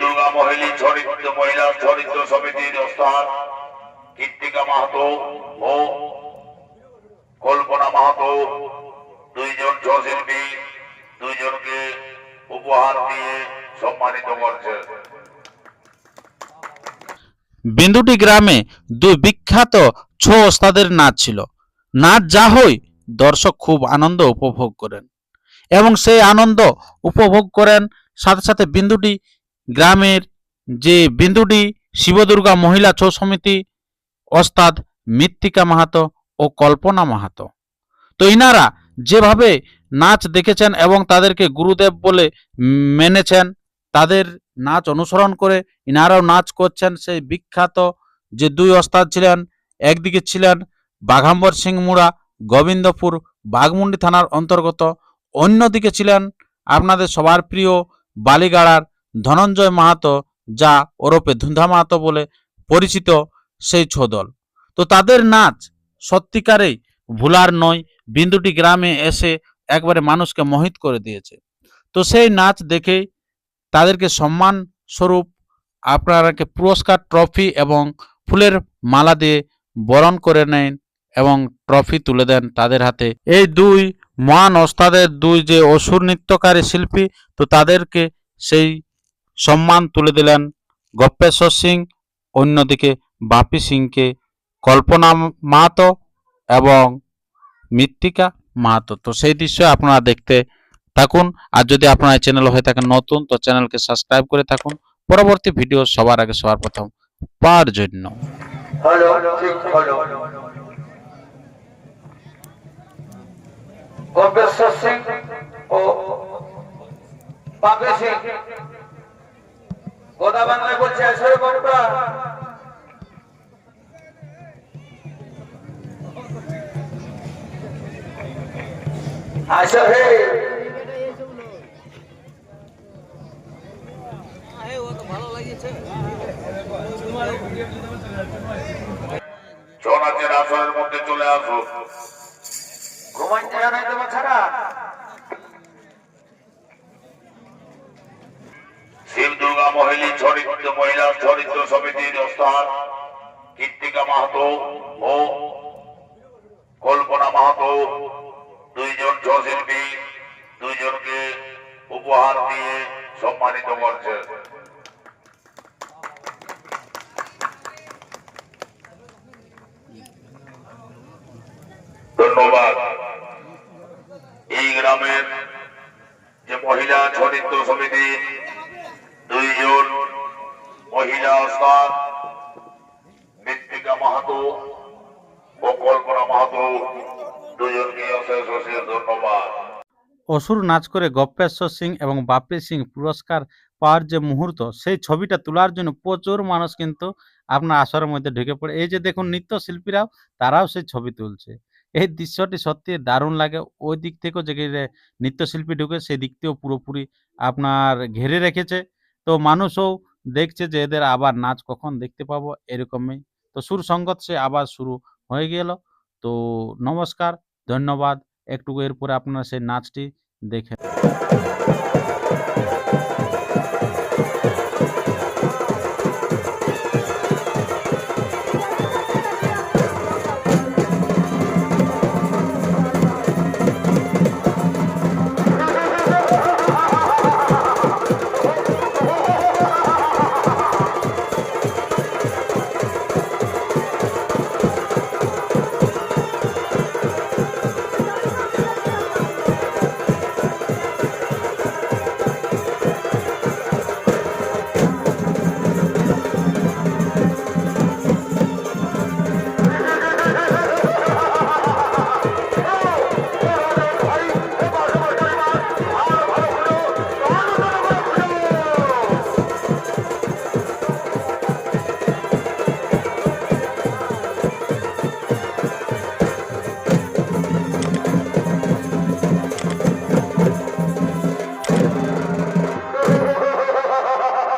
দুর্গা মহিলা চরিত্র সমিতির ওস্তাদ কীর্তিকা মাহাতো ও কল্পনা মাহাতো দুইজন সহশিল্পী দুইজনকে উপহার দিয়ে সম্মানিত করছে। বিন্দুটি গ্রামে দুই বিখ্যাত ছৌ ওস্তাদের নাচ ছিল। নাচ যা হয় দর্শক খুব আনন্দ উপভোগ করেন এবং সেই আনন্দ উপভোগ করেন সাথে সাথে বিন্দুটি গ্রামের যে বিন্দুটি শিবদুর্গা মহিলা ছৌ সমিতি ওস্তাদ মৃত্তিকা মাহাতো ও কল্পনা মাহাতো। তো ইনারা যেভাবে নাচ দেখেছেন এবং তাদেরকে গুরুদেব বলে মেনেছেন, তাদের নাচ অনুসরণ করে ইনারাও নাচ করছেন। সেই বিখ্যাত যে দুই ওস্তাদ ছিলেন, একদিকে ছিলেন বাঘাম্বর সিং মুড়া, গোবিন্দপুর বাঘমুন্ডি থানার অন্তর্গত, অন্যদিকে ছিলেন আপনাদের সবার প্রিয় বালিগাড়ার ধনঞ্জয় মাহাতো, যা ওরফে ধুন্ধা মাহাতো বলে পরিচিত সেই ছদল। তো তাদের নাচ সত্যিকারেই ভুলার নয়, বিন্দুটি গ্রামে এসে একবারে মানুষকে মোহিত করে দিয়েছে। তো সেই নাচ দেখেই তাদেরকে সম্মান স্বরূপ আপনারাকে পুরস্কার, ট্রফি এবং ফুলের মালা দিয়ে বরণ করে নেন এবং ট্রফি তুলে দেন তাদের হাতে। এই দুই মহান ওস্তাদের দুই যে অসুর নৃত্যকারী শিল্পী, তো তাদেরকে সেই সম্মান তুলে দিলেন গপ্পেশ্বর সিং, অন্যদিকে বাপি সিংকে কল্পনা মাহাতো এবং মৃত্তিকা মাহাতো। তো সেই দৃশ্য আপনারা দেখতে থাকুন। আর যদি আপনার চ্যানেল হয়ে থাকেন নতুন, তো চ্যানেলকে সাবস্ক্রাইব করে থাকুন পরবর্তী ভিডিও সবার আগে সবার প্রথম পাওয়ার জন্য। গপ্পেশ্বর সিং ও বাপি সিং গোদা বাংলায় বলছে আসলে বলবা আসো হে চনাচের আসরের মধ্যে চলে আসো। ঘুমাইতে জানাই তোমার ছাড়া শিব দুর্গা মহিলা চরিত্র সমিতির ওস্তাদ কীর্তিকা মাহাতো ও কল্পনা মাহাতো দুইজন সহশিল্পী দুইজনকে উপহার দিয়ে সম্মানিত করছে। ধন্যবাদ। এই গ্রামের যে মহিলা চরিত্র সমিতির দুইজন মহিলা ওস্তাদ মৃত্তিকা মাহাতো ও কল্পনা মাহাতো দুজনকে অশেষ অশেষ ধন্যবাদ। অসুর নাচ করে গপ্পেশ্বর সিং এবং বাপি সিং পুরস্কার পাওয়ার যে মুহূর্ত, সেই ছবিটা তোলার জন্য প্রচুর মানুষ কিন্তু আপনার আসরের মধ্যে ঢুকে পড়ে। এই যে দেখুন নৃত্যশিল্পীরাও তারাও সেই ছবি তুলছে। এই দৃশ্যটি সত্যি দারুণ লাগে। ওই দিক থেকেও যে নৃত্যশিল্পী ঢুকে সেই দিক থেকেও পুরোপুরি আপনার ঘিরে রেখেছে। তো মানুষও দেখছে যে এদের আবার নাচ কখন দেখতে পাবো এরকমই। তো সুর সঙ্গত সে আবার শুরু হয়ে গেল। তো নমস্কার, ধন্যবাদ। একটু এরপরে আপনারা সেই নাচটি দেখেন।